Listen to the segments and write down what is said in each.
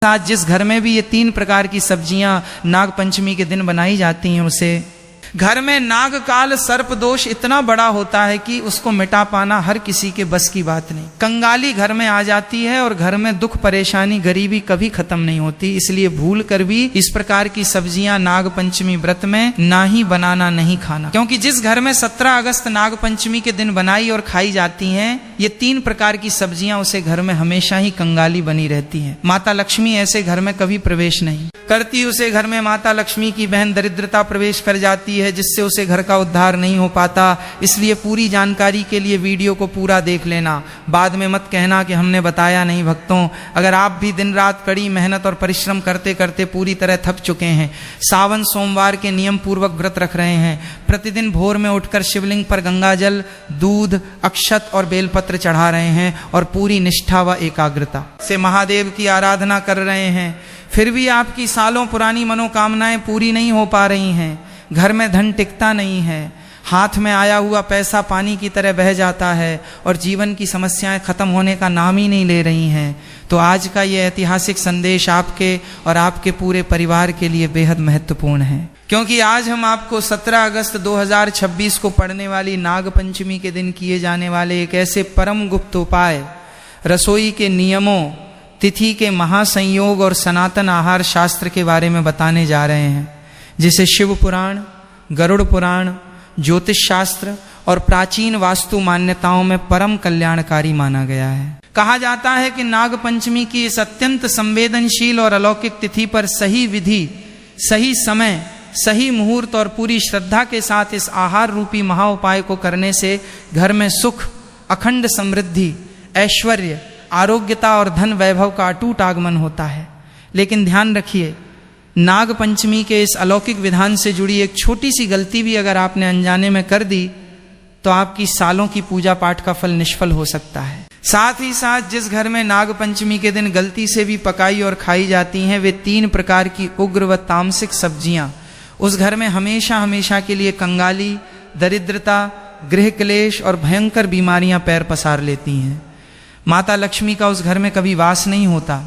साथ जिस घर में भी ये 3 प्रकार की सब्जियां नाग पंचमी के दिन बनाई जाती हैं, उसे घर में नाग काल सर्प दोष इतना बड़ा होता है कि उसको मिटा पाना हर किसी के बस की बात नहीं। कंगाली घर में आ जाती है और घर में दुख परेशानी गरीबी कभी खत्म नहीं होती। इसलिए भूल कर भी इस प्रकार की सब्जियां नाग पंचमी व्रत में ना ही बनाना, नहीं खाना। क्योंकि जिस घर में 17 अगस्त नाग पंचमी के दिन बनाई और खाई जाती हैं ये 3 प्रकार की सब्जियां, उसे घर में हमेशा ही कंगाली बनी रहती है। माता लक्ष्मी ऐसे घर में कभी प्रवेश नहीं करती। उसे घर में माता लक्ष्मी की बहन दरिद्रता प्रवेश कर जाती है, जिससे उसे घर का उद्धार नहीं हो पाता। इसलिए पूरी जानकारी के लिए वीडियो को पूरा देख लेना, बाद में मत कहना कि हमने बताया नहीं। भक्तों, अगर आप भी दिन रात कड़ी मेहनत और परिश्रम करते करते पूरी तरह थक चुके हैं, सावन सोमवार के नियम पूर्वक व्रत रख रहे हैं, प्रतिदिन भोर में उठकर शिवलिंग पर गंगा जल, दूध, अक्षत और बेलपत्र चढ़ा रहे हैं और पूरी निष्ठा व एकाग्रता से महादेव की आराधना कर रहे हैं, फिर भी आपकी सालों पुरानी मनोकामनाएं पूरी नहीं हो पा रही हैं, घर में धन टिकता नहीं है, हाथ में आया हुआ पैसा पानी की तरह बह जाता है और जीवन की समस्याएं खत्म होने का नाम ही नहीं ले रही हैं, तो आज का ये ऐतिहासिक संदेश आपके और आपके पूरे परिवार के लिए बेहद महत्वपूर्ण है। क्योंकि आज हम आपको 17 अगस्त 2026 को पड़ने वाली नाग पंचमी के दिन किए जाने वाले एक ऐसे परम गुप्त उपाय, रसोई के नियमों, तिथि के महासंयोग और सनातन आहार शास्त्र के बारे में बताने जा रहे हैं, जिसे शिव पुराण, गरुड़ पुराण, ज्योतिष शास्त्र और प्राचीन वास्तु मान्यताओं में परम कल्याणकारी माना गया है। कहा जाता है कि नाग पंचमी की इस अत्यंत संवेदनशील और अलौकिक तिथि पर सही विधि, सही समय, सही मुहूर्त और पूरी श्रद्धा के साथ इस आहार रूपी महाउपाय को करने से घर में सुख, अखंड समृद्धि, ऐश्वर्य, आरोग्यता और धन वैभव का अटूट आगमन होता है। लेकिन ध्यान रखिए, नाग पंचमी के इस अलौकिक विधान से जुड़ी एक छोटी सी गलती भी अगर आपने अनजाने में कर दी तो आपकी सालों की पूजा पाठ का फल निष्फल हो सकता है। साथ ही साथ जिस घर में नाग पंचमी के दिन गलती से भी पकाई और खाई जाती हैं वे 3 प्रकार की उग्र व तामसिक सब्जियां, उस घर में हमेशा हमेशा के लिए कंगाली, दरिद्रता, गृह क्लेश और भयंकर बीमारियां पैर पसार लेती हैं। माता लक्ष्मी का उस घर में कभी वास नहीं होता,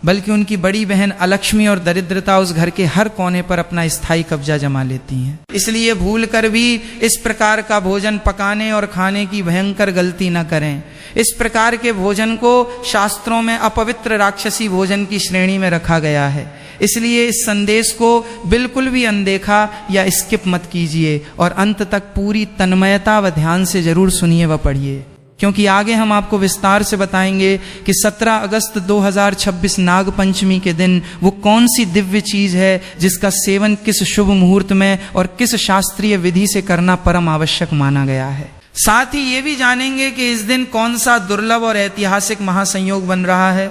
बल्कि उनकी बड़ी बहन अलक्ष्मी और दरिद्रता उस घर के हर कोने पर अपना स्थायी कब्जा जमा लेती हैं। इसलिए भूल कर भी इस प्रकार का भोजन पकाने और खाने की भयंकर गलती न करें। इस प्रकार के भोजन को शास्त्रों में अपवित्र राक्षसी भोजन की श्रेणी में रखा गया है। इसलिए इस संदेश को बिल्कुल भी अनदेखा या स्किप मत कीजिए और अंत तक पूरी तन्मयता व ध्यान से जरूर सुनिए व पढ़िए, क्योंकि आगे हम आपको विस्तार से बताएंगे कि 17 अगस्त 2026 नाग पंचमी के दिन वो कौन सी दिव्य चीज है जिसका सेवन किस शुभ मुहूर्त में और किस शास्त्रीय विधि से करना परम आवश्यक माना गया है। साथ ही ये भी जानेंगे कि इस दिन कौन सा दुर्लभ और ऐतिहासिक महासंयोग बन रहा है,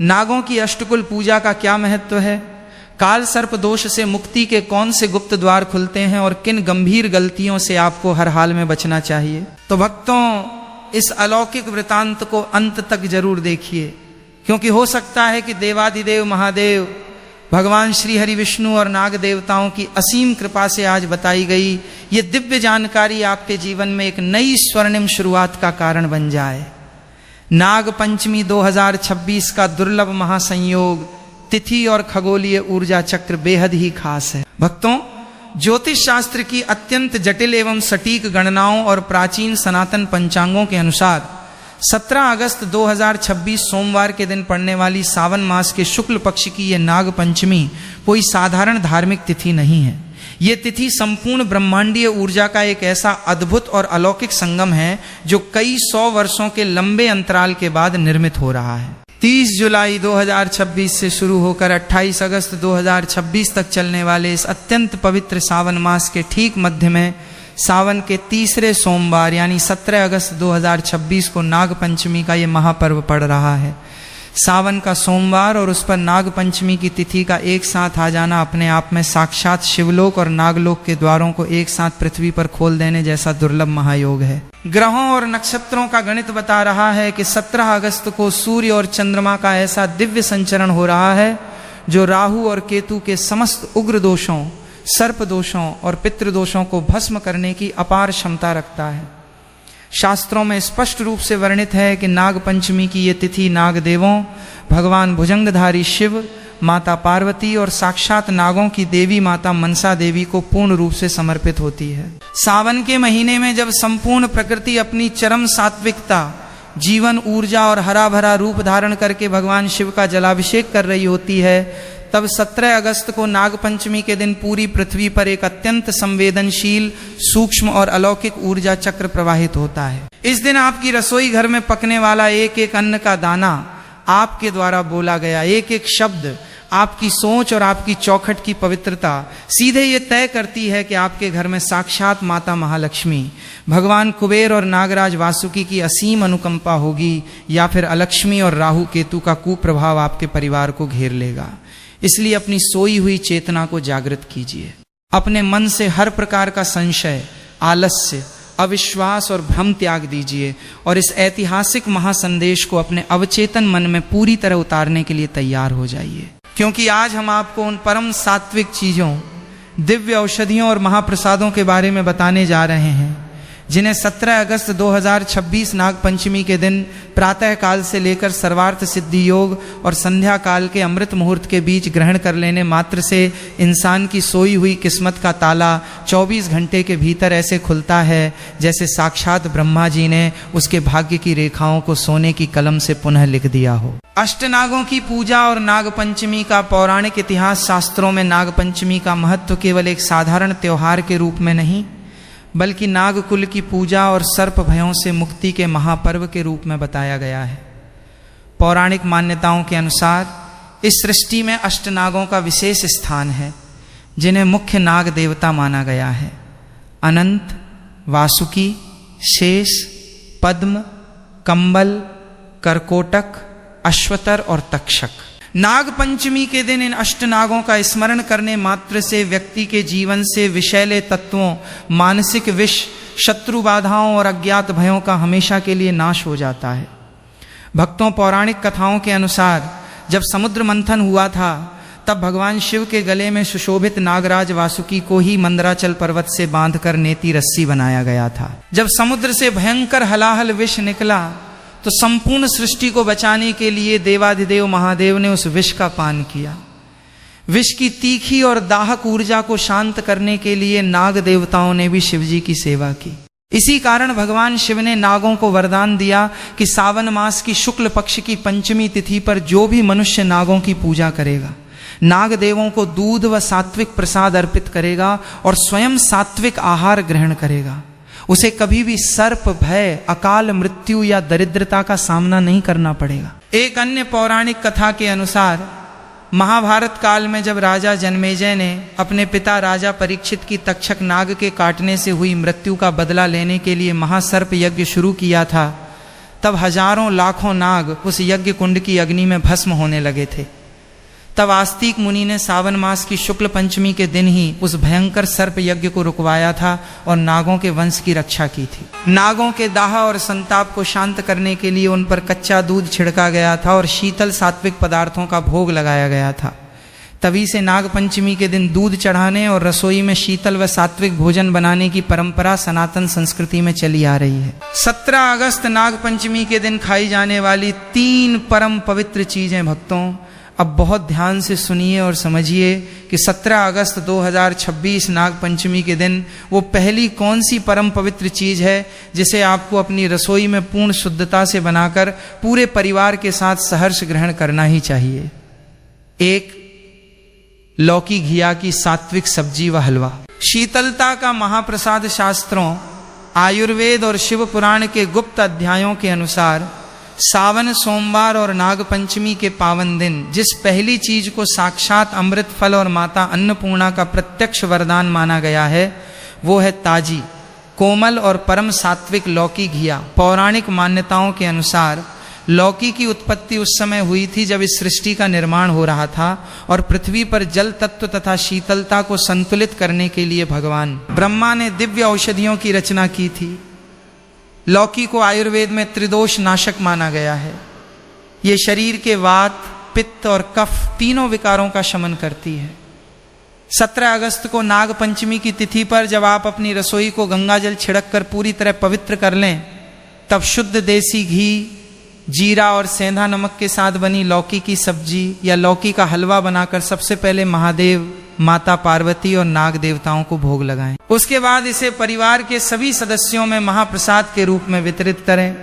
नागों की अष्टकुल पूजा का क्या महत्व है, काल सर्प दोष से मुक्ति के कौन से गुप्त द्वार खुलते हैं और किन गंभीर गलतियों से आपको हर हाल में बचना चाहिए। तो भक्तों, इस अलौकिक वृतांत को अंत तक जरूर देखिए, क्योंकि हो सकता है कि देवादिदेव महादेव भगवान श्री हरि विष्णु और नाग देवताओं की असीम कृपा से आज बताई गई ये दिव्य जानकारी आपके जीवन में एक नई स्वर्णिम शुरुआत का कारण बन जाए। नाग पंचमी 2026 का दुर्लभ महासंयोग, तिथि और खगोलीय ऊर्जा चक्र बेहद ही खास है। भक्तों, ज्योतिष शास्त्र की अत्यंत जटिल एवं सटीक गणनाओं और प्राचीन सनातन पंचांगों के अनुसार 17 अगस्त 2026 सोमवार के दिन पड़ने वाली सावन मास के शुक्ल पक्ष की यह नाग पंचमी कोई साधारण धार्मिक तिथि नहीं है। ये तिथि संपूर्ण ब्रह्मांडीय ऊर्जा का एक ऐसा अद्भुत और अलौकिक संगम है जो कई 100 वर्षों के लंबे अंतराल के बाद निर्मित हो रहा है। 30 जुलाई 2026 से शुरू होकर 28 अगस्त 2026 तक चलने वाले इस अत्यंत पवित्र सावन मास के ठीक मध्य में सावन के तीसरे सोमवार यानी 17 अगस्त 2026 को नाग पंचमी का ये महापर्व पड़ रहा है। सावन का सोमवार और उस पर नाग पंचमी की तिथि का एक साथ आ जाना अपने आप में साक्षात शिवलोक और नागलोक के द्वारों को एक साथ पृथ्वी पर खोल देने जैसा दुर्लभ महायोग है। ग्रहों और नक्षत्रों का गणित बता रहा है कि 17 अगस्त को सूर्य और चंद्रमा का ऐसा दिव्य संचरण हो रहा है जो राहु और केतु के समस्त उग्र दोषों, सर्प दोषों और पितृ दोषों को भस्म करने की अपार क्षमता रखता है। शास्त्रों में स्पष्ट रूप से वर्णित है कि नाग पंचमी की ये तिथि नाग देवों, भगवान भुजंगधारी शिव, माता पार्वती और साक्षात नागों की देवी माता मनसा देवी को पूर्ण रूप से समर्पित होती है। सावन के महीने में जब संपूर्ण प्रकृति अपनी चरम सात्विकता, जीवन ऊर्जा और हरा भरा रूप धारण करके भगवान शिव का जलाभिषेक कर रही होती है, तब 17 अगस्त को नागपंचमी के दिन पूरी पृथ्वी पर एक अत्यंत संवेदनशील, सूक्ष्म और अलौकिक ऊर्जा चक्र प्रवाहित होता है। इस दिन आपकी रसोई घर में पकने वाला एक एक अन्न का दाना आपके द्वारा बोला गया एक एक शब्द आपकी सोच और आपकी चौखट की पवित्रता सीधे ये तय करती है कि आपके घर में साक्षात माता महालक्ष्मी, भगवान कुबेर और नागराज वासुकी की असीम अनुकंपा होगी या फिर अलक्ष्मी और राहु केतु का कुप्रभाव आपके परिवार को घेर लेगा। इसलिए अपनी सोई हुई चेतना को जागृत कीजिए। अपने मन से हर प्रकार का संशय, आलस्य, अविश्वास और भ्रम त्याग दीजिए और इस ऐतिहासिक महासंदेश को अपने अवचेतन मन में पूरी तरह उतारने के लिए तैयार हो जाइए, क्योंकि आज हम आपको उन परम सात्विक चीजों, दिव्य औषधियों और महाप्रसादों के बारे में बताने जा रहे हैं जिन्हें 17 अगस्त 2026 नागपंचमी के दिन प्रातः काल से लेकर सर्वार्थ सिद्धि योग और संध्या काल के अमृत मुहूर्त के बीच ग्रहण कर लेने मात्र से इंसान की सोई हुई किस्मत का ताला 24 घंटे के भीतर ऐसे खुलता है जैसे साक्षात ब्रह्मा जी ने उसके भाग्य की रेखाओं को सोने की कलम से पुनः लिख दिया हो। अष्टनागों की पूजा और नागपंचमी का पौराणिक इतिहास शास्त्रों में नागपंचमी का महत्व केवल एक साधारण त्योहार के रूप में नहीं, बल्कि नागकुल की पूजा और सर्प भयों से मुक्ति के महापर्व के रूप में बताया गया है। पौराणिक मान्यताओं के अनुसार इस सृष्टि में अष्टनागों का विशेष स्थान है जिन्हें मुख्य नाग देवता माना गया है। अनंत, वासुकी, शेष, पद्म, कंबल, करकोटक, अश्वतर और तक्षक। नागपंचमी के दिन इन अष्टनागों का स्मरण करने मात्र से व्यक्ति के जीवन से विषैले तत्वों, मानसिक विष, शत्रु बाधाओं और अज्ञात भयों का हमेशा के लिए नाश हो जाता है। भक्तों, पौराणिक कथाओं के अनुसार जब समुद्र मंथन हुआ था तब भगवान शिव के गले में सुशोभित नागराज वासुकी को ही मंदराचल पर्वत से बांधकर नेति रस्सी बनाया गया था। जब समुद्र से भयंकर हलाहल विष निकला तो संपूर्ण सृष्टि को बचाने के लिए देवाधिदेव महादेव ने उस विष का पान किया। विष की तीखी और दाहक ऊर्जा को शांत करने के लिए नाग देवताओं ने भी शिवजी की सेवा की। इसी कारण भगवान शिव ने नागों को वरदान दिया कि सावन मास की शुक्ल पक्ष की पंचमी तिथि पर जो भी मनुष्य नागों की पूजा करेगा, नाग देवों को दूध व सात्विक प्रसाद अर्पित करेगा और स्वयं सात्विक आहार ग्रहण करेगा, उसे कभी भी सर्प भय, अकाल मृत्यु या दरिद्रता का सामना नहीं करना पड़ेगा। एक अन्य पौराणिक कथा के अनुसार महाभारत काल में जब राजा जन्मेजय ने अपने पिता राजा परीक्षित की तक्षक नाग के काटने से हुई मृत्यु का बदला लेने के लिए महासर्प यज्ञ शुरू किया था, तब हजारों लाखों नाग उस यज्ञ कुंड की अग्नि में भस्म होने लगे थे। तब आस्तिक मुनि ने सावन मास की शुक्ल पंचमी के दिन ही उस भयंकर सर्प यज्ञ को रुकवाया था और नागों के वंश की रक्षा की थी। नागों के दाह और संताप को शांत करने के लिए उन पर कच्चा दूध छिड़का गया था और शीतल सात्विक पदार्थों का भोग लगाया गया था। तभी से नाग पंचमी के दिन दूध चढ़ाने और रसोई में शीतल व सात्विक भोजन बनाने की परंपरा सनातन संस्कृति में चली आ रही है। 17 अगस्त नाग पंचमी के दिन खाई जाने वाली 3 परम पवित्र चीजें भक्तों, अब बहुत ध्यान से सुनिए और समझिए कि 17 अगस्त 2026 नाग पंचमी के दिन वो पहली कौन सी परम पवित्र चीज है जिसे आपको अपनी रसोई में पूर्ण शुद्धता से बनाकर पूरे परिवार के साथ सहर्ष ग्रहण करना ही चाहिए। 1. लौकी घिया की सात्विक सब्जी व हलवा। शीतलता का महाप्रसाद शास्त्रों, आयुर्वेद और शिव पुराण के गुप्त अध्यायों के अनुसार सावन सोमवार और नागपंचमी के पावन दिन जिस पहली चीज को साक्षात अमृत फल और माता अन्नपूर्णा का प्रत्यक्ष वरदान माना गया है वो है ताजी, कोमल और परम सात्विक लौकी घिया। पौराणिक मान्यताओं के अनुसार लौकी की उत्पत्ति उस समय हुई थी जब इस सृष्टि का निर्माण हो रहा था और पृथ्वी पर जल तत्व तथा शीतलता को संतुलित करने के लिए भगवान ब्रह्मा ने दिव्य औषधियों की रचना की थी। लौकी को आयुर्वेद में त्रिदोष नाशक माना गया है। ये शरीर के वात, पित्त और कफ तीनों विकारों का शमन करती है। 17 अगस्त को नाग पंचमी की तिथि पर जब आप अपनी रसोई को गंगा जल छिड़क कर पूरी तरह पवित्र कर लें तब शुद्ध देसी घी, जीरा और सेंधा नमक के साथ बनी लौकी की सब्जी या लौकी का हलवा बनाकर सबसे पहले महादेव, माता पार्वती और नाग देवताओं को भोग लगाएं। उसके बाद इसे परिवार के सभी सदस्यों में महाप्रसाद के रूप में वितरित करें।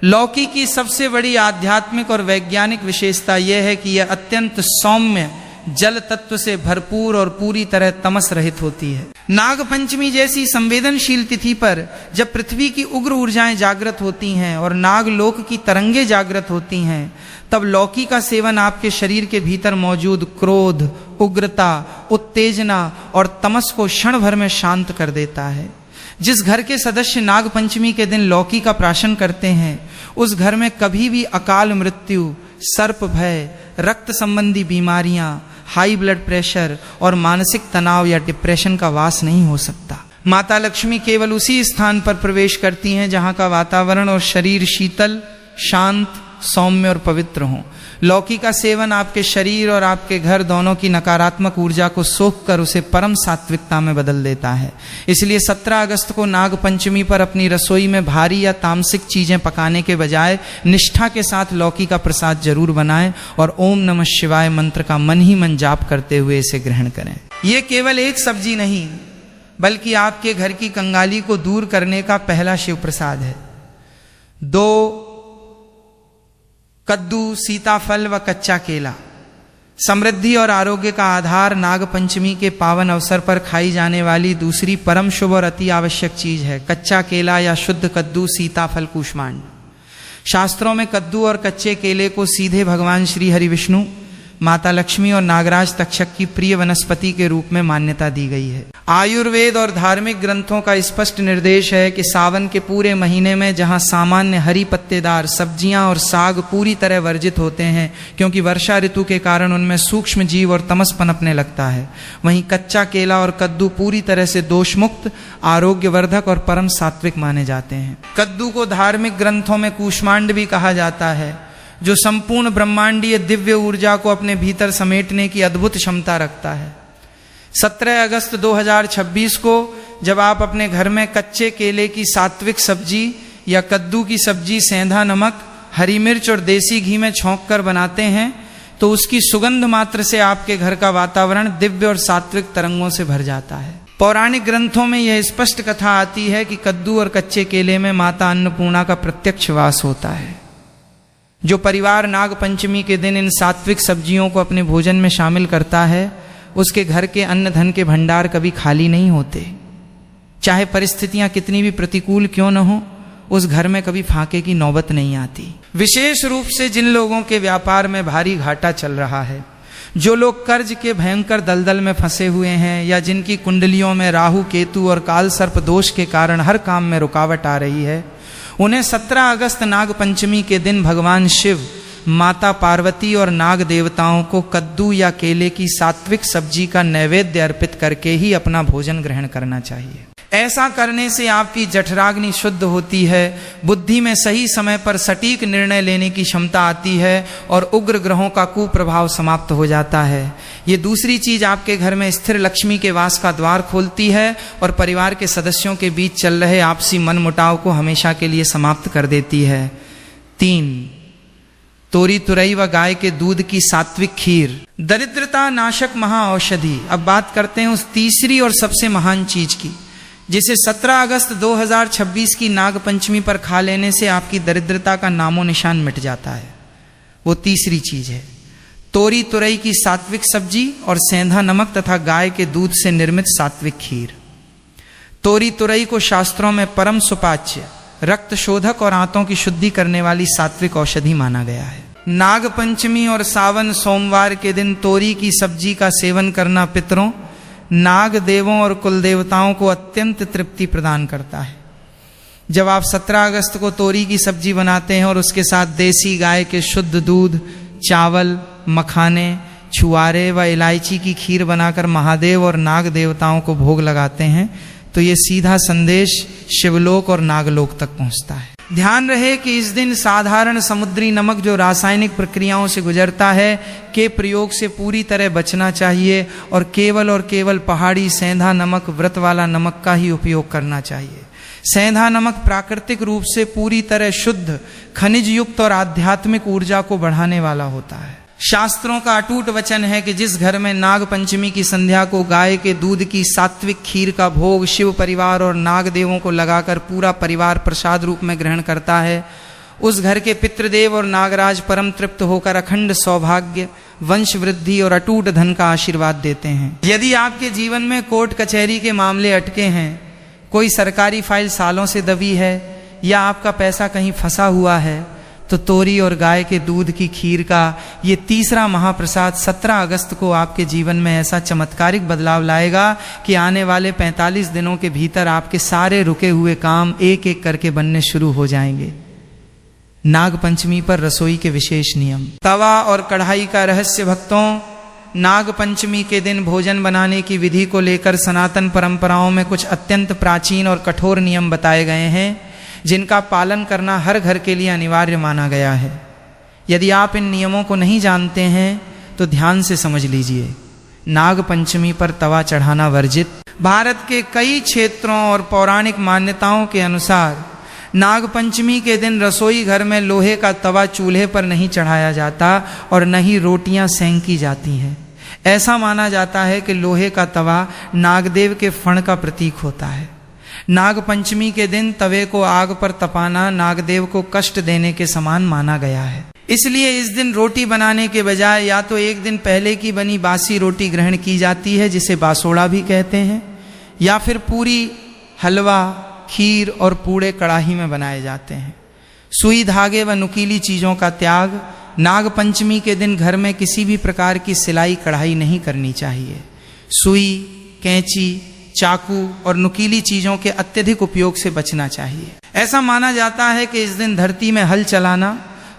लौकी की सबसे बड़ी आध्यात्मिक और वैज्ञानिक विशेषता यह है कि यह अत्यंत सौम्य जल तत्व से भरपूर और पूरी तरह तमस रहित होती है। नाग पंचमी जैसी संवेदनशील तिथि पर जब पृथ्वी की उग्र ऊर्जाएं जागृत होती हैं और नागलोक की तरंगे जागृत होती हैं, तब लौकी का सेवन आपके शरीर के भीतर मौजूद क्रोध, उग्रता, उत्तेजना और तमस को क्षण भर में शांत कर देता है। जिस घर के सदस्य नाग पंचमी के दिन लौकी का प्राशन करते हैं, उस घर में कभी भी अकाल मृत्यु, सर्प भय, रक्त संबंधी बीमारियां, हाई ब्लड प्रेशर और मानसिक तनाव या डिप्रेशन का वास नहीं हो सकता। माता लक्ष्मी केवल उसी स्थान पर प्रवेश करती हैं जहां का वातावरण और शरीर शीतल, शांत, सौम्य और पवित्र हो। लौकी का सेवन आपके शरीर और आपके घर दोनों की नकारात्मक ऊर्जा को सोख कर उसे परम सात्विकता में बदल देता है। इसलिए 17 अगस्त को नाग पंचमी पर अपनी रसोई में भारी या तामसिक चीजें पकाने के बजाय निष्ठा के साथ लौकी का प्रसाद जरूर बनाएं और ओम नमः शिवाय मंत्र का मन ही मन जाप करते हुए इसे ग्रहण करें। ये केवल एक सब्जी नहीं, बल्कि आपके घर की कंगाली को दूर करने का पहला शिव प्रसाद है। 2 कद्दू, सीताफल व कच्चा केला समृद्धि और आरोग्य का आधार नाग पंचमी के पावन अवसर पर खाई जाने वाली दूसरी परम शुभ और अति आवश्यक चीज है। कच्चा केला या शुद्ध कद्दू, सीताफल, कूष्मांड। शास्त्रों में कद्दू और कच्चे केले को सीधे भगवान श्री हरि विष्णु, माता लक्ष्मी और नागराज तक्षक की प्रिय वनस्पति के रूप में मान्यता दी गई है। आयुर्वेद और धार्मिक ग्रंथों का स्पष्ट निर्देश है कि सावन के पूरे महीने में जहां सामान्य हरी पत्तेदार सब्जियां और साग पूरी तरह वर्जित होते हैं, क्योंकि वर्षा ऋतु के कारण उनमें सूक्ष्म जीव और तमस पनपने लगता है, वहीं कच्चा केला और कद्दू पूरी तरह से दोषमुक्त, आरोग्यवर्धक और परम सात्विक माने जाते हैं। कद्दू को धार्मिक ग्रंथों में कूष्मांड भी कहा जाता है, जो संपूर्ण ब्रह्मांडीय दिव्य ऊर्जा को अपने भीतर समेटने की अद्भुत क्षमता रखता है। 17 अगस्त 2026 को जब आप अपने घर में कच्चे केले की सात्विक सब्जी या कद्दू की सब्जी सेंधा नमक, हरी मिर्च और देसी घी में छौंक कर बनाते हैं, तो उसकी सुगंध मात्र से आपके घर का वातावरण दिव्य और सात्विक तरंगों से भर जाता है। पौराणिक ग्रंथों में यह स्पष्ट कथा आती है कि कद्दू और कच्चे केले में माता अन्नपूर्णा का प्रत्यक्ष वास होता है। जो परिवार नाग पंचमी के दिन इन सात्विक सब्जियों को अपने भोजन में शामिल करता है, उसके घर के अन्न धन के भंडार कभी खाली नहीं होते। चाहे परिस्थितियां कितनी भी प्रतिकूल क्यों न हो, उस घर में कभी फाके की नौबत नहीं आती। विशेष रूप से जिन लोगों के व्यापार में भारी घाटा चल रहा है, जो लोग कर्ज के भयंकर दलदल में फंसे हुए हैं, या जिनकी कुंडलियों में राहु, केतु और काल सर्प दोष के कारण हर काम में रुकावट आ रही है, उन्हें 17 अगस्त नाग पंचमी के दिन भगवान शिव, माता पार्वती और नाग देवताओं को कद्दू या केले की सात्विक सब्जी का नैवेद्य अर्पित करके ही अपना भोजन ग्रहण करना चाहिए। ऐसा करने से आपकी जठराग्नि शुद्ध होती है, बुद्धि में सही समय पर सटीक निर्णय लेने की क्षमता आती है और उग्र ग्रहों का कुप्रभाव समाप्त हो जाता है। ये दूसरी चीज आपके घर में स्थिर लक्ष्मी के वास का द्वार खोलती है और परिवार के सदस्यों के बीच चल रहे आपसी मनमुटाव को हमेशा के लिए समाप्त कर देती है। 3 तोरी तुरई व गाय के दूध की सात्विक खीर, दरिद्रता नाशक महाऔषधि। अब बात करते हैं उस तीसरी और सबसे महान चीज की, जिसे 17 अगस्त 2026 की नाग पंचमी पर खा लेने से आपकी दरिद्रता का नामो निशान मिट जाता है। वो तीसरी चीज है तोरी तुरई की सात्विक सब्जी और सेंधा नमक तथा गाय के दूध से निर्मित सात्विक खीर। तोरी तुरई को शास्त्रों में परम सुपाच्य, रक्त शोधक और आंतों की शुद्धि करने वाली सात्विक औषधि माना गया है। नाग पंचमी और सावन सोमवार के दिन तोरी की सब्जी का सेवन करना पितरों, नाग देवों और कुल देवताओं को अत्यंत तृप्ति प्रदान करता है। जब आप 17 अगस्त को तोरी की सब्जी बनाते हैं और उसके साथ देसी गाय के शुद्ध दूध, चावल, मखाने, छुआरे व इलायची की खीर बनाकर महादेव और नाग देवताओं को भोग लगाते हैं, तो ये सीधा संदेश शिवलोक और नागलोक तक पहुंचता है। ध्यान रहे कि इस दिन साधारण समुद्री नमक जो रासायनिक प्रक्रियाओं से गुजरता है के प्रयोग से पूरी तरह बचना चाहिए और केवल पहाड़ी सेंधा नमक, व्रत वाला नमक का ही उपयोग करना चाहिए। सेंधा नमक प्राकृतिक रूप से पूरी तरह शुद्ध, खनिज युक्त और आध्यात्मिक ऊर्जा को बढ़ाने वाला होता है। शास्त्रों का अटूट वचन है कि जिस घर में नाग पंचमी की संध्या को गाय के दूध की सात्विक खीर का भोग शिव परिवार और नाग देवों को लगाकर पूरा परिवार प्रसाद रूप में ग्रहण करता है, उस घर के पितृदेव और नागराज परम तृप्त होकर अखंड सौभाग्य, वंश वृद्धि और अटूट धन का आशीर्वाद देते हैं। यदि आपके जीवन में कोर्ट कचहरी के मामले अटके हैं, कोई सरकारी फाइल सालों से दबी है या आपका पैसा कहीं फंसा हुआ है, तो तोरी और गाय के दूध की खीर का ये तीसरा महाप्रसाद 17 अगस्त को आपके जीवन में ऐसा चमत्कारिक बदलाव लाएगा कि आने वाले 45 दिनों के भीतर आपके सारे रुके हुए काम एक एक करके बनने शुरू हो जाएंगे। नाग पंचमी पर रसोई के विशेष नियम। तवा और कढ़ाई का रहस्य। भक्तों, नाग पंचमी के दिन भोजन बनाने की विधि को लेकर सनातन परंपराओं में कुछ अत्यंत प्राचीन और कठोर नियम बताए गए हैं, जिनका पालन करना हर घर के लिए अनिवार्य माना गया है। यदि आप इन नियमों को नहीं जानते हैं तो ध्यान से समझ लीजिए। नाग पंचमी पर तवा चढ़ाना वर्जित। भारत के कई क्षेत्रों और पौराणिक मान्यताओं के अनुसार नाग पंचमी के दिन रसोई घर में लोहे का तवा चूल्हे पर नहीं चढ़ाया जाता और न ही रोटियां सेंकी जाती हैं। ऐसा माना जाता है कि लोहे का तवा नागदेव के फण का प्रतीक होता है। नाग पंचमी के दिन तवे को आग पर तपाना नागदेव को कष्ट देने के समान माना गया है। इसलिए इस दिन रोटी बनाने के बजाय या तो एक दिन पहले की बनी बासी रोटी ग्रहण की जाती है, जिसे बासोड़ा भी कहते हैं, या फिर पूरी, हलवा, खीर और पूड़े कड़ाही में बनाए जाते हैं। सुई, धागे व नुकीली चीजों का त्याग। नाग पंचमी के दिन घर में किसी भी प्रकार की सिलाई कढ़ाई नहीं करनी चाहिए। सुई, कैंची, चाकू और नुकीली चीजों के अत्यधिक उपयोग से बचना चाहिए। ऐसा माना जाता है कि इस दिन धरती में हल चलाना,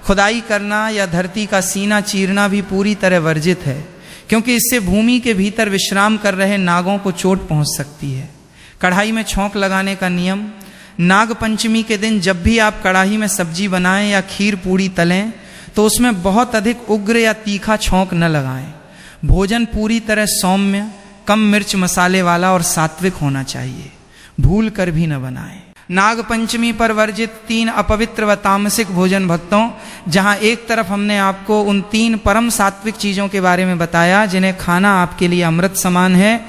खुदाई करना या धरती का सीना चीरना भी पूरी तरह वर्जित है, क्योंकि इससे भूमि के भीतर विश्राम कर रहे नागों को चोट पहुंच सकती है। कढ़ाई में छोंक लगाने का नियम। नाग पंचमी के दिन जब भी आप कढ़ाई में सब्जी बनाएं या खीर पूड़ी तलें, तो उसमें बहुत अधिक उग्र या तीखा छोंक न लगाएं। भोजन पूरी तरह सौम्य, कम मिर्च मसाले वाला और सात्विक होना चाहिए। भूल कर भी न बनाएं। नाग पंचमी पर वर्जित 3 अपवित्र व तामसिक भोजन। भक्तों, जहां एक तरफ हमने आपको उन 3 परम सात्विक चीजों के बारे में बताया जिन्हें खाना आपके लिए अमृत समान है,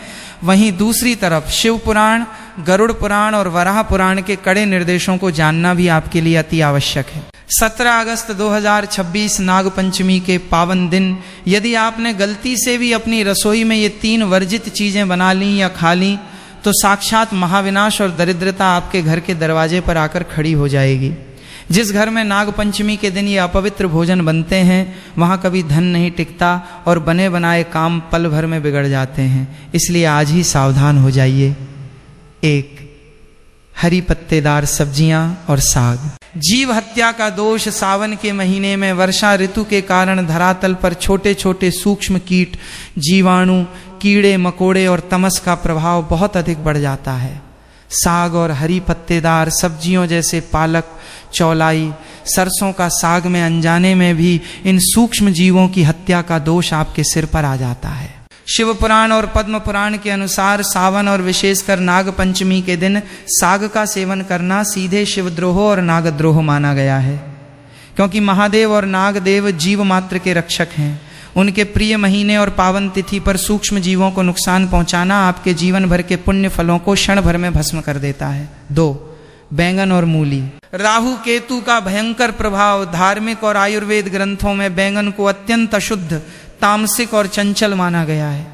वहीं दूसरी तरफ शिव पुराण, गरुड़ पुराण और वराह पुराण के कड़े निर्देशों को जानना भी आपके लिए अति आवश्यक है। 17 अगस्त 2026 नाग पंचमी के पावन दिन यदि आपने गलती से भी अपनी रसोई में ये 3 वर्जित चीजें बना ली या खा ली, तो साक्षात महाविनाश और दरिद्रता आपके घर के दरवाजे पर आकर खड़ी हो जाएगी। जिस घर में नाग पंचमी के दिन ये अपवित्र भोजन बनते हैं, वहाँ कभी धन नहीं टिकता और बने बनाए काम पल भर में बिगड़ जाते हैं। इसलिए आज ही सावधान हो जाइए। 1. हरी पत्तेदार सब्जियां और साग। जीव हत्या का दोष। सावन के महीने में वर्षा ऋतु के कारण धरातल पर छोटे छोटे सूक्ष्म कीट, जीवाणु, कीड़े मकोड़े और तमस का प्रभाव बहुत अधिक बढ़ जाता है। साग और हरी पत्तेदार सब्जियों जैसे पालक, चौलाई, सरसों का साग में अनजाने में भी इन सूक्ष्म जीवों की हत्या का दोष आपके सिर पर आ जाता है। शिव पुराण और पद्म पुराण के अनुसार सावन और विशेषकर नाग पंचमी के दिन साग का सेवन करना सीधे शिवद्रोह और नागद्रोह माना गया है, क्योंकि महादेव और नागदेव जीव मात्र के रक्षक हैं। उनके प्रिय महीने और पावन तिथि पर सूक्ष्म जीवों को नुकसान पहुंचाना आपके जीवन भर के पुण्य फलों को क्षण भर में भस्म कर देता है। 2. बैंगन और मूली। राहु केतु का भयंकर प्रभाव। धार्मिक और आयुर्वेद ग्रंथों में बैंगन को अत्यंत अशुद्ध, तामसिक और चंचल माना गया है।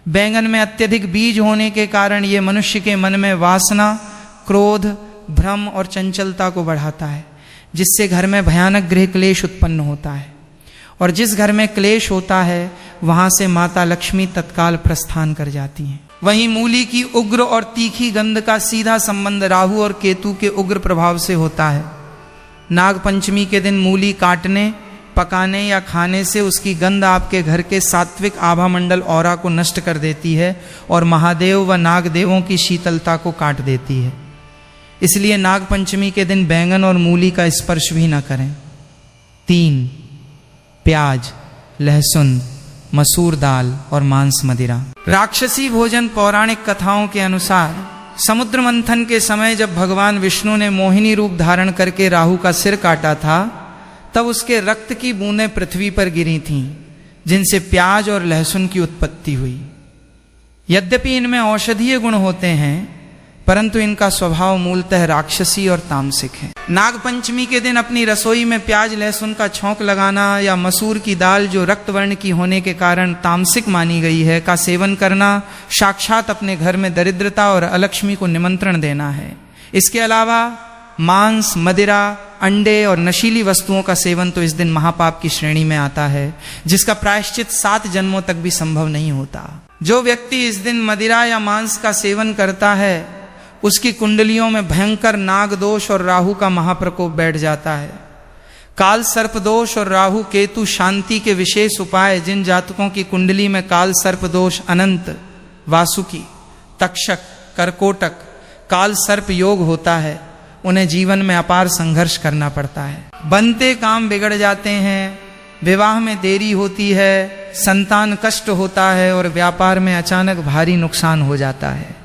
बैंगन में अत्यधिक बीज होने के कारण ये मनुष्य के मन में वासना, क्रोध, भ्रम और चंचलता को बढ़ाता है, जिससे घर में भयानक गृह क्लेश उत्पन्न होता है। और जिस घर में क्लेश होता है वहां से माता लक्ष्मी तत्काल प्रस्थान कर जाती हैं। वहीं मूली की उग्र और तीखी गंध का सीधा संबंध राहु और केतु के उग्र प्रभाव से होता है। नाग पंचमी के दिन मूली काटने, पकाने या खाने से उसकी गंध आपके घर के सात्विक आभा मंडल ऑरा को नष्ट कर देती है और महादेव व नागदेवों की शीतलता को काट देती है। इसलिए नाग पंचमी के दिन बैंगन और मूली का स्पर्श भी न करें। 3. प्याज, लहसुन, मसूर दाल और मांस मदिरा। राक्षसी भोजन। पौराणिक कथाओं के अनुसार समुद्र मंथन के समय जब भगवान विष्णु ने मोहिनी रूप धारण करके राहु का सिर काटा था, तब उसके रक्त की बूंदें पृथ्वी पर गिरी थीं, जिनसे प्याज और लहसुन की उत्पत्ति हुई। यद्यपि इनमें औषधीय गुण होते हैं, परंतु इनका स्वभाव मूलतः राक्षसी और तामसिक है। नागपंचमी के दिन अपनी रसोई में प्याज लहसुन का छौंक लगाना या मसूर की दाल जो रक्त वर्ण की होने के कारण तामसिक मानी गई है का सेवन करना साक्षात अपने घर में दरिद्रता और अलक्ष्मी को निमंत्रण देना है। इसके अलावा मांस, मदिरा, अंडे और नशीली वस्तुओं का सेवन तो इस दिन महापाप की श्रेणी में आता है, जिसका प्रायश्चित 7 जन्मों तक भी संभव नहीं होता। जो व्यक्ति इस दिन मदिरा या मांस का सेवन करता है, उसकी कुंडलियों में भयंकर नाग दोष और राहु का महाप्रकोप बैठ जाता है। काल सर्प दोष और राहु केतु शांति के विशेष उपाय जिन जातकों की कुंडली में काल सर्प दोष अनंत, वासुकी, तक्षक, कर्कोटक, काल सर्प योग होता है, उन्हें जीवन में अपार संघर्ष करना पड़ता है। बनते काम बिगड़ जाते हैं, विवाह में देरी होती है, संतान कष्ट होता है और व्यापार में अचानक भारी नुकसान हो जाता है।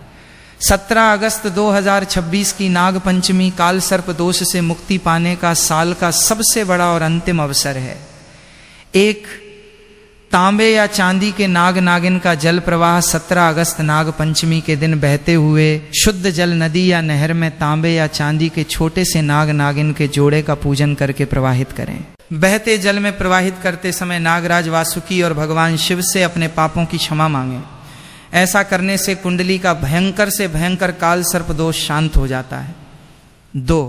17 अगस्त 2026 की नाग पंचमी काल सर्प दोष से मुक्ति पाने का साल का सबसे बड़ा और अंतिम अवसर है। एक तांबे या चांदी के नाग नागिन का जल प्रवाह 17 अगस्त नाग पंचमी के दिन बहते हुए शुद्ध जल नदी या नहर में तांबे या चांदी के छोटे से नाग नागिन के जोड़े का पूजन करके प्रवाहित करें। बहते जल में प्रवाहित करते समय नागराज वासुकी और भगवान शिव से अपने पापों की क्षमा मांगें। ऐसा करने से कुंडली का भयंकर से भयंकर काल सर्प दोष शांत हो जाता है। 2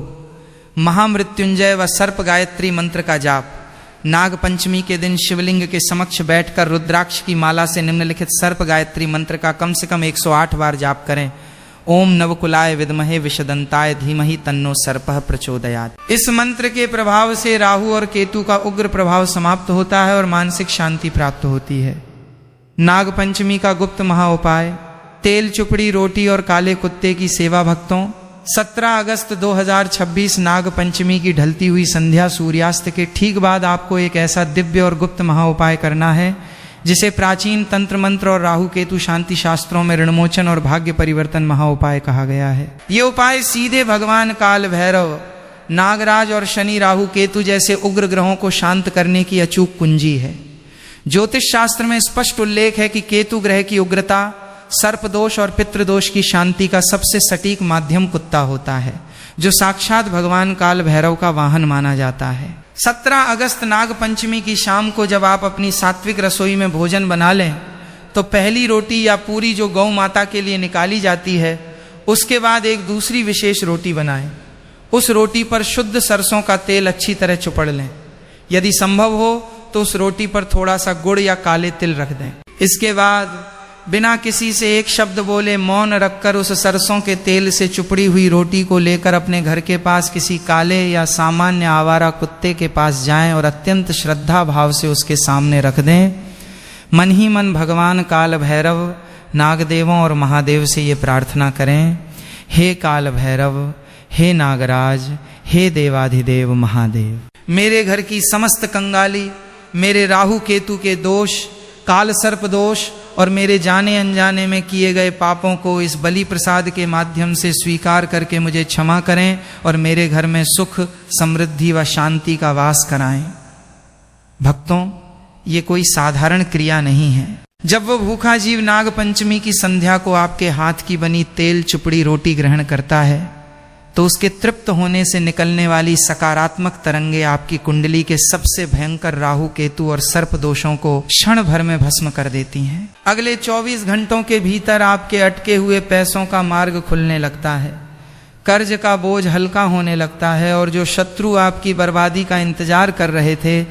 महामृत्युंजय व सर्प गायत्री मंत्र का जाप। नाग पंचमी के दिन शिवलिंग के समक्ष बैठकर रुद्राक्ष की माला से निम्नलिखित सर्प गायत्री मंत्र का कम से कम 108 बार जाप करें। ओम नवकुलाय विद्महे विषदंताय धीमहि तन्नो सर्पः प्रचोदयात्। इस मंत्र के प्रभाव से राहु और केतु का उग्र प्रभाव समाप्त होता है और मानसिक शांति प्राप्त होती है। नाग पंचमी का गुप्त महाउपाय। तेल चुपड़ी, रोटी और काले कुत्ते की सेवा भक्तों। 17 अगस्त 2026 नाग पंचमी की ढलती हुई संध्या सूर्यास्त के ठीक बाद आपको एक ऐसा दिव्य और गुप्त महाउपाय करना है जिसे प्राचीन तंत्र मंत्र और राहु केतु शांति शास्त्रों में ऋणमोचन और भाग्य परिवर्तन महाउपाय कहा गया है। ये उपाय सीधे भगवान काल भैरव, नागराज और शनि राहु केतु जैसे उग्र ग्रहों को शांत करने की अचूक कुंजी है। ज्योतिष शास्त्र में स्पष्ट उल्लेख है कि केतु ग्रह की उग्रता, सर्प दोष और पितृदोष की शांति का सबसे सटीक माध्यम कुत्ता होता है, जो साक्षात भगवान काल भैरव का वाहन माना जाता है। 17 अगस्त नाग पंचमी की शाम को जब आप अपनी सात्विक रसोई में भोजन बना लें, तो पहली रोटी या पूरी जो गौ माता के लिए निकाली जाती है, उसके बाद एक दूसरी विशेष रोटी बनाएं। उस रोटी पर शुद्ध सरसों का तेल अच्छी तरह चुपड़ लें। यदि संभव हो तो उस रोटी पर थोड़ा सा गुड़ या काले तिल रख दें। इसके बाद बिना किसी से एक शब्द बोले मौन रखकर उस सरसों के तेल से चुपड़ी हुई रोटी को लेकर अपने घर के पास किसी काले या सामान्य आवारा कुत्ते के पास जाएं और अत्यंत श्रद्धा भाव से उसके सामने रख दें। मन ही मन भगवान काल भैरव, नागदेवों और महादेव से ये प्रार्थना करें, हे काल भैरव, हे नागराज, हे देवाधिदेव महादेव, मेरे घर की समस्त कंगाली, मेरे राहु केतु के दोष, काल सर्प दोष और मेरे जाने अनजाने में किए गए पापों को इस बलि प्रसाद के माध्यम से स्वीकार करके मुझे क्षमा करें और मेरे घर में सुख, समृद्धि व शांति का वास कराएं। भक्तों, ये कोई साधारण क्रिया नहीं है। जब वो भूखा जीव नाग पंचमी की संध्या को आपके हाथ की बनी तेल चुपड़ी रोटी ग्रहण करता है, तो उसके तृप्त होने से निकलने वाली सकारात्मक तरंगे आपकी कुंडली के सबसे भयंकर राहु केतु और सर्प दोषों को क्षण भर में भस्म कर देती हैं। अगले 24 घंटों के भीतर आपके अटके हुए पैसों का मार्ग खुलने लगता है, कर्ज का बोझ हल्का होने लगता है और जो शत्रु आपकी बर्बादी का इंतजार कर रहे थे,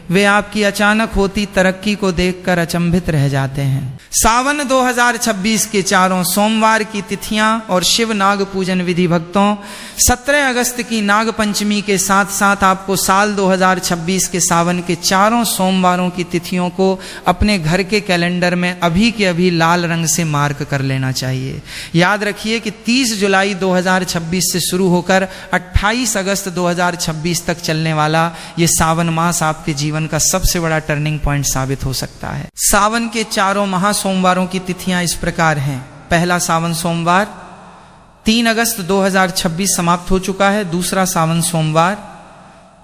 वे आपकी अचानक होती तरक्की को देखकर अचंभित रह जाते हैं। सावन 2026 के चारों सोमवार की तिथियां और शिव नाग पूजन विधि भक्तों, 17 अगस्त की नाग पंचमी के साथ साथ आपको साल 2026 के सावन के चारों सोमवारों की तिथियों को अपने घर के कैलेंडर में अभी के अभी लाल रंग से मार्क कर लेना चाहिए। याद रखिए कि 30 जुलाई 2026 से शुरू होकर 28 अगस्त 2026 तक चलने वाला ये सावन मास आपके जीवन का सबसे बड़ा टर्निंग पॉइंट साबित हो सकता है। सावन के चारों महा सोमवारों की तिथियां इस प्रकार हैं। पहला सावन सोमवार 3 अगस्त 2026 समाप्त हो चुका है, दूसरा सावन सोमवार।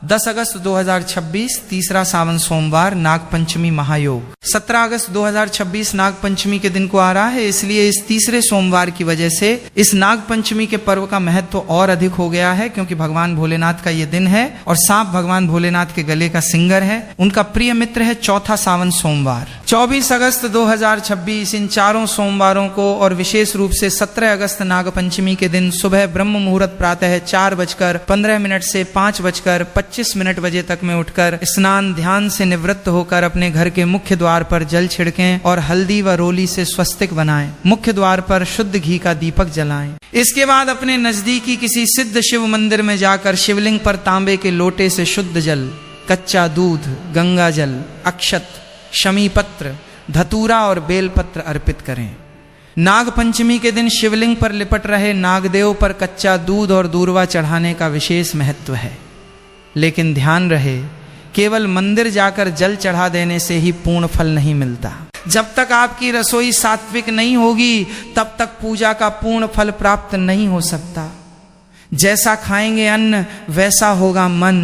10 अगस्त 2026 तीसरा सावन सोमवार, नागपंचमी महायोग। 17 अगस्त 2026 नागपंचमी के दिन को आ रहा है, इसलिए इस तीसरे सोमवार की वजह से इस नागपंचमी के पर्व का महत्व और अधिक हो गया है, क्योंकि भगवान भोलेनाथ का ये दिन है और सांप भगवान भोलेनाथ के गले का सिंगर है। उनका प्रिय मित्र है चौथा सावन सोमवार। 24 अगस्त 2026 इन चारों सोमवारों को और विशेष रूप से 17 अगस्त नागपंचमी के दिन सुबह ब्रह्म मुहूर्त प्रातः 4:15 से 5:25 बजे तक में उठकर स्नान ध्यान से निवृत्त होकर अपने घर के मुख्य द्वार पर जल छिड़कें और हल्दी व रोली से स्वस्तिक बनाएं। मुख्य द्वार पर शुद्ध घी का दीपक जलाएं। इसके बाद अपने नजदीकी किसी सिद्ध शिव मंदिर में जाकर शिवलिंग पर तांबे के लोटे से शुद्ध जल, कच्चा दूध, गंगा जल, अक्षत, शमी पत्र, धतूरा और बेलपत्र अर्पित करें। नागपंचमी के दिन शिवलिंग पर लिपट रहे नागदेव पर कच्चा दूध और दूर्वा चढ़ाने का विशेष महत्व है, लेकिन ध्यान रहे केवल मंदिर जाकर जल चढ़ा देने से ही पूर्ण फल नहीं मिलता। जब तक आपकी रसोई सात्विक नहीं होगी तब तक पूजा का पूर्ण फल प्राप्त नहीं हो सकता। जैसा खाएंगे अन्न वैसा होगा मन।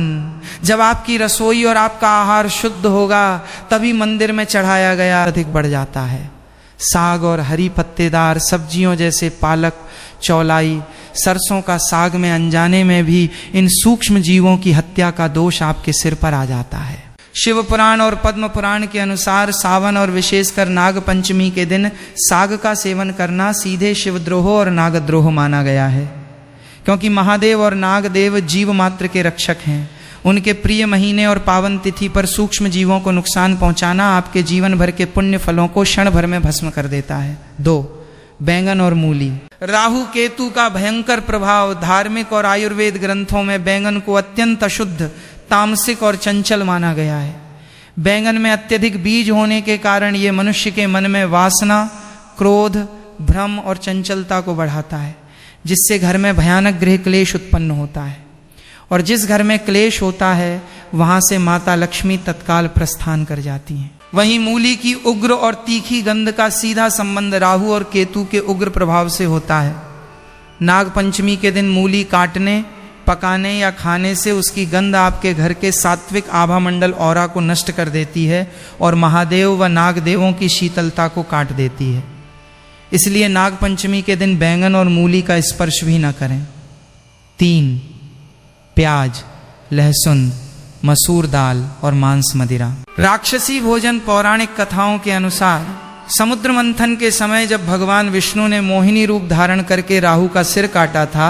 जब आपकी रसोई और आपका आहार शुद्ध होगा तभी मंदिर में चढ़ाया गया अधिक बढ़ जाता है। साग और हरी पत्तेदार सब्जियों जैसे पालक, चौलाई, सरसों का साग में अनजाने में भी इन सूक्ष्म जीवों की हत्या का दोष आपके सिर पर आ जाता है। शिव पुराण और पद्म पुराण के अनुसार सावन और विशेषकर नागपंचमी के दिन साग का सेवन करना सीधे शिवद्रोह और नागद्रोह माना गया है, क्योंकि महादेव और नागदेव जीव मात्र के रक्षक हैं। उनके प्रिय महीने और पावन तिथि पर सूक्ष्म जीवों को नुकसान पहुंचाना आपके जीवन भर के पुण्य फलों को क्षण भर में भस्म कर देता है। 2. बैंगन और मूली। राहु केतु का भयंकर प्रभाव। धार्मिक और आयुर्वेद ग्रंथों में बैंगन को अत्यंत अशुद्ध, तामसिक और चंचल माना गया है। बैंगन में अत्यधिक बीज होने के कारण ये मनुष्य के मन में वासना, क्रोध, भ्रम और चंचलता को बढ़ाता है, जिससे घर में भयानक गृह क्लेश उत्पन्न होता है। और जिस घर में क्लेश होता है वहां से माता लक्ष्मी तत्काल प्रस्थान कर जाती हैं। वहीं मूली की उग्र और तीखी गंध का सीधा संबंध राहु और केतु के उग्र प्रभाव से होता है। नागपंचमी के दिन मूली काटने, पकाने या खाने से उसकी गंध आपके घर के सात्विक आभा मंडल औरा को नष्ट कर देती है और महादेव व नागदेवों की शीतलता को काट देती है। इसलिए नागपंचमी के दिन बैंगन और मूली का स्पर्श भी न करें। 3. प्याज, लहसुन, मसूर दाल और मांस मदिरा। राक्षसी भोजन। पौराणिक कथाओं के अनुसार समुद्र मंथन के समय जब भगवान विष्णु ने मोहिनी रूप धारण करके राहु का सिर काटा था,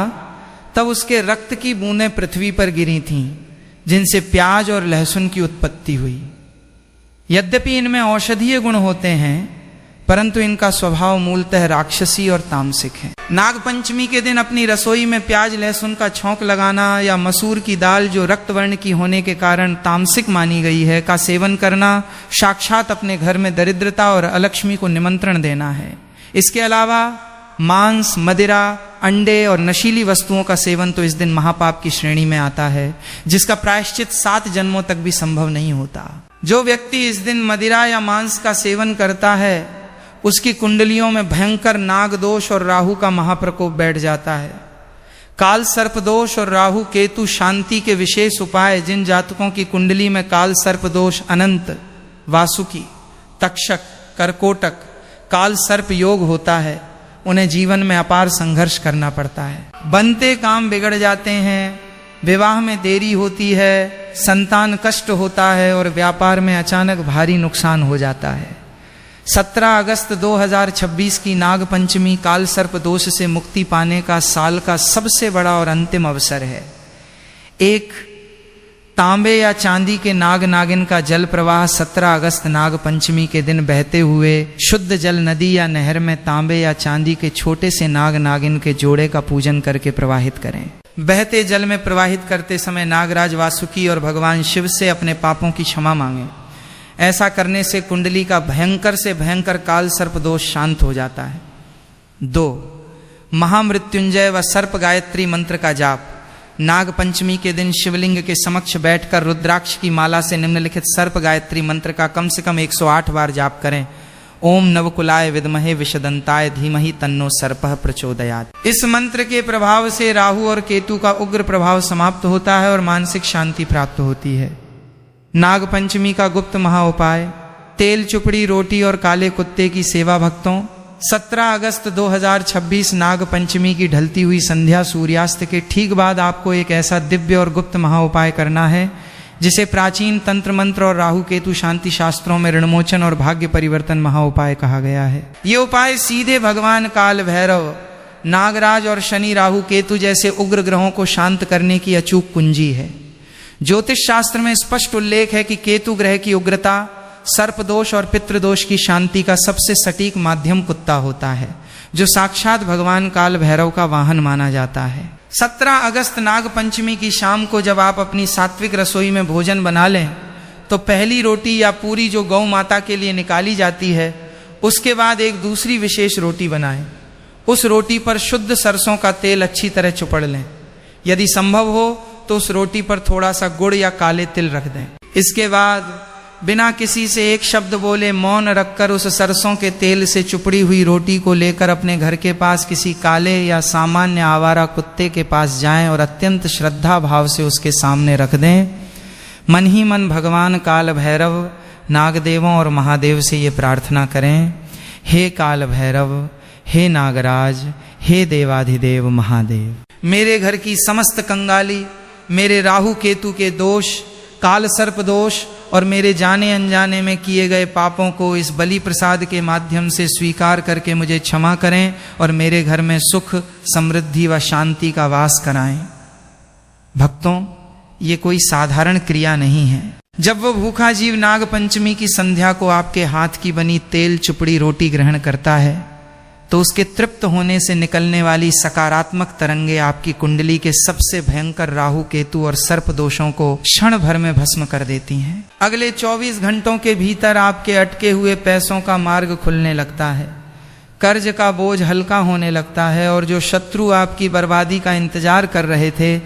तब उसके रक्त की बूंदें पृथ्वी पर गिरी थीं, जिनसे प्याज और लहसुन की उत्पत्ति हुई। यद्यपि इनमें औषधीय गुण होते हैं, परंतु इनका स्वभाव मूलतः राक्षसी और तामसिक है। नागपंचमी के दिन अपनी रसोई में प्याज लहसुन का छौंक लगाना या मसूर की दाल, जो रक्त वर्ण की होने के कारण तामसिक मानी गई है, का सेवन करना साक्षात अपने घर में दरिद्रता और अलक्ष्मी को निमंत्रण देना है। इसके अलावा मांस, मदिरा, अंडे और नशीली वस्तुओं का सेवन तो इस दिन महापाप की श्रेणी में आता है, जिसका प्रायश्चित 7 जन्मों तक भी संभव नहीं होता। जो व्यक्ति इस दिन मदिरा या मांस का सेवन करता है उसकी कुंडलियों में भयंकर नाग दोष और राहु का महाप्रकोप बैठ जाता है। काल सर्प दोष और राहु केतु शांति के विशेष उपाय। जिन जातकों की कुंडली में काल सर्प दोष, अनंत, वासुकी, तक्षक, करकोटक, काल सर्प योग होता है, उन्हें जीवन में अपार संघर्ष करना पड़ता है। बनते काम बिगड़ जाते हैं, विवाह में देरी होती है, संतान कष्ट होता है और व्यापार में अचानक भारी नुकसान हो जाता है। 17 अगस्त 2026 की नागपंचमी काल सर्प दोष से मुक्ति पाने का साल का सबसे बड़ा और अंतिम अवसर है। एक तांबे या चांदी के नाग नागिन का जल प्रवाह 17 अगस्त नागपंचमी के दिन बहते हुए शुद्ध जल नदी या नहर में तांबे या चांदी के छोटे से नाग नागिन के जोड़े का पूजन करके प्रवाहित करें। बहते जल में प्रवाहित करते समय नागराज वासुकी और भगवान शिव से अपने पापों की क्षमा मांगें। ऐसा करने से कुंडली का भयंकर से भयंकर काल सर्प दोष शांत हो जाता है। 2. महामृत्युंजय व सर्प गायत्री मंत्र का जाप। नागपंचमी के दिन शिवलिंग के समक्ष बैठकर रुद्राक्ष की माला से निम्नलिखित सर्प गायत्री मंत्र का कम से कम 108 बार जाप करें ओम नवकुलाय विद्महे विषदंताय धीमहि तन्नो सर्पः प्रचोदयात्। इस मंत्र के प्रभाव से राहु और केतु का उग्र प्रभाव समाप्त होता है और मानसिक शांति प्राप्त होती है। नाग पंचमी का गुप्त महाउपाय, तेल चुपड़ी रोटी और काले कुत्ते की सेवा। भक्तों, 17 अगस्त 2026 नाग पंचमी की ढलती हुई संध्या सूर्यास्त के ठीक बाद आपको एक ऐसा दिव्य और गुप्त महाउपाय करना है जिसे प्राचीन तंत्र मंत्र और राहु केतु शांति शास्त्रों में ऋणमोचन और भाग्य परिवर्तन महाउपाय कहा गया है। ये उपाय सीधे भगवान काल भैरव, नागराज और शनि राहु केतु जैसे उग्र ग्रहों को शांत करने की अचूक कुंजी है। ज्योतिष शास्त्र में स्पष्ट उल्लेख है कि केतु ग्रह की उग्रता, सर्पदोष और पितृदोष की शांति का सबसे सटीक माध्यम कुत्ता होता है, जो साक्षात भगवान काल भैरव का वाहन माना जाता है। 17 अगस्त नाग पंचमी की शाम को जब आप अपनी सात्विक रसोई में भोजन बना लें तो पहली रोटी या पूरी जो गौ माता के लिए निकाली जाती है, उसके बाद एक दूसरी विशेष रोटी बनाएं। उस रोटी पर शुद्ध सरसों का तेल अच्छी तरह चुपड़ लें। यदि संभव हो तो उस रोटी पर थोड़ा सा गुड़ या काले तिल रख दें। इसके बाद बिना किसी से एक शब्द बोले मौन रखकर उस सरसों के तेल से चुपड़ी हुई रोटी को लेकर अपने घर के पास किसी काले या सामान्य आवारा कुत्ते के पास जाएं और अत्यंत श्रद्धा भाव से उसके सामने रख दें। मन ही मन भगवान काल भैरव, नागदेवों और महादेव से ये प्रार्थना करें, हे काल भैरव, हे नागराज, हे देवाधिदेव महादेव, मेरे घर की समस्त कंगाली, मेरे राहु केतु के दोष, काल सर्प दोष और मेरे जाने अनजाने में किए गए पापों को इस बलि प्रसाद के माध्यम से स्वीकार करके मुझे क्षमा करें और मेरे घर में सुख, समृद्धि व शांति का वास कराएं। भक्तों, ये कोई साधारण क्रिया नहीं है। जब वो भूखा जीव नाग पंचमी की संध्या को आपके हाथ की बनी तेल चुपड़ी रोटी ग्रहण करता है तो उसके तृप्त होने से निकलने वाली सकारात्मक तरंगे आपकी कुंडली के सबसे भयंकर राहु केतु और सर्प दोषों को क्षण भर में भस्म कर देती हैं। अगले 24 घंटों के भीतर आपके अटके हुए पैसों का मार्ग खुलने लगता है, कर्ज का बोझ हल्का होने लगता है और जो शत्रु आपकी बर्बादी का इंतजार कर रहे थे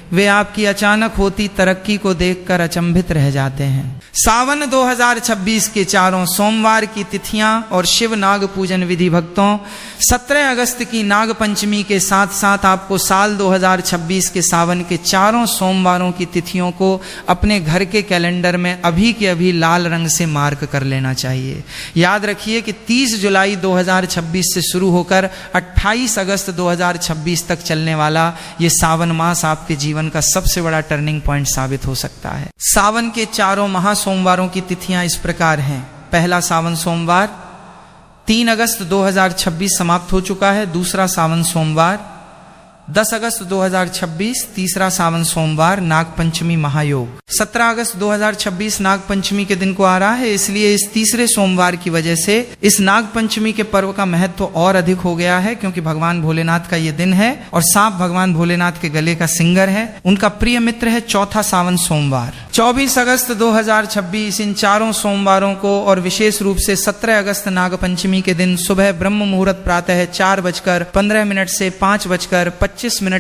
वे आपकी अचानक होती तरक्की को देखकर अचंभित रह जाते हैं। सावन 2026 के चारों सोमवार की तिथियां और शिव नाग पूजन विधि। भक्तों, 17 अगस्त की नाग पंचमी के साथ साथ आपको साल 2026 के सावन के चारों सोमवारों की तिथियों को अपने घर के कैलेंडर में अभी के अभी लाल रंग से मार्क कर लेना चाहिए। याद रखिए कि 30 जुलाई 2026 से शुरू होकर 28 अगस्त 2026 तक चलने वाला ये सावन मास आपके जीवन का सबसे बड़ा टर्निंग पॉइंट साबित हो सकता है। सावन के चारों महा सोमवारों की तिथियां इस प्रकार हैं। पहला सावन सोमवार 3 अगस्त 2026 समाप्त हो चुका है। दूसरा सावन सोमवार 10 अगस्त 2026 तीसरा सावन सोमवार नाग पंचमी महायोग। 17 अगस्त 2026 नाग पंचमी के दिन को आ रहा है, इसलिए इस तीसरे सोमवार की वजह से इस नाग पंचमी के पर्व का महत्व और अधिक हो गया है, क्योंकि भगवान भोलेनाथ का ये दिन है और सांप भगवान भोलेनाथ के गले का सिंगर है। उनका प्रिय मित्र है चौथा सावन सोमवार। 24 अगस्त 2026 इन चारों सोमवारों को और विशेष रूप से 17 अगस्त नाग पंचमी के दिन सुबह ब्रह्म मुहूर्त प्रातः 4:15 से 5:25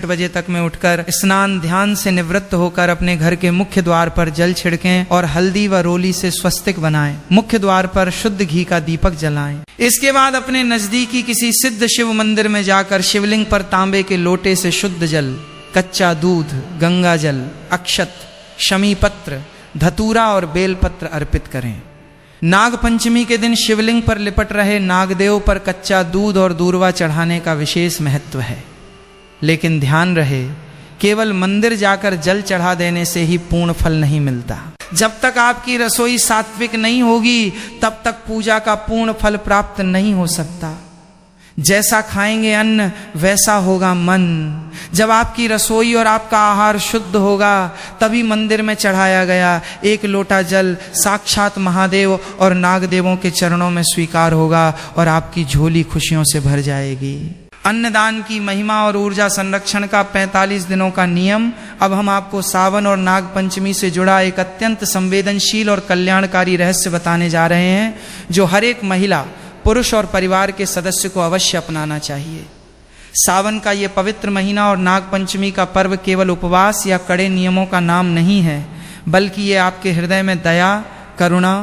बजे तक में उठकर स्नान ध्यान से निवृत्त होकर अपने घर के मुख्य द्वार पर जल छिड़कें और हल्दी व रोली से स्वस्तिक बनाएं। मुख्य द्वार पर शुद्ध घी का दीपक जलाएं। इसके बाद अपने नजदीकी किसी सिद्ध शिव मंदिर में जाकर शिवलिंग पर तांबे के लोटे से शुद्ध जल, कच्चा दूध, गंगा जल, अक्षत, शमी पत्र, धतूरा और बेलपत्र अर्पित करें। नाग पंचमी के दिन शिवलिंग पर लिपट रहे नागदेव पर कच्चा दूध और दूर्वा चढ़ाने का विशेष महत्व है, लेकिन ध्यान रहे केवल मंदिर जाकर जल चढ़ा देने से ही पूर्ण फल नहीं मिलता। जब तक आपकी रसोई सात्विक नहीं होगी तब तक पूजा का पूर्ण फल प्राप्त नहीं हो सकता। जैसा खाएंगे अन्न वैसा होगा मन। जब आपकी रसोई और आपका आहार शुद्ध होगा तभी मंदिर में चढ़ाया गया एक लोटा जल साक्षात महादेव और नागदेवों के चरणों में स्वीकार होगा और आपकी झोली खुशियों से भर जाएगी। अन्नदान की महिमा और ऊर्जा संरक्षण का 45 दिनों का नियम। अब हम आपको सावन और नाग पंचमी से जुड़ा एक अत्यंत संवेदनशील और कल्याणकारी रहस्य बताने जा रहे हैं, जो हर एक महिला, पुरुष और परिवार के सदस्य को अवश्य अपनाना चाहिए। सावन का ये पवित्र महीना और नाग पंचमी का पर्व केवल उपवास या कड़े नियमों का नाम नहीं है, बल्कि ये आपके हृदय में दया, करुणा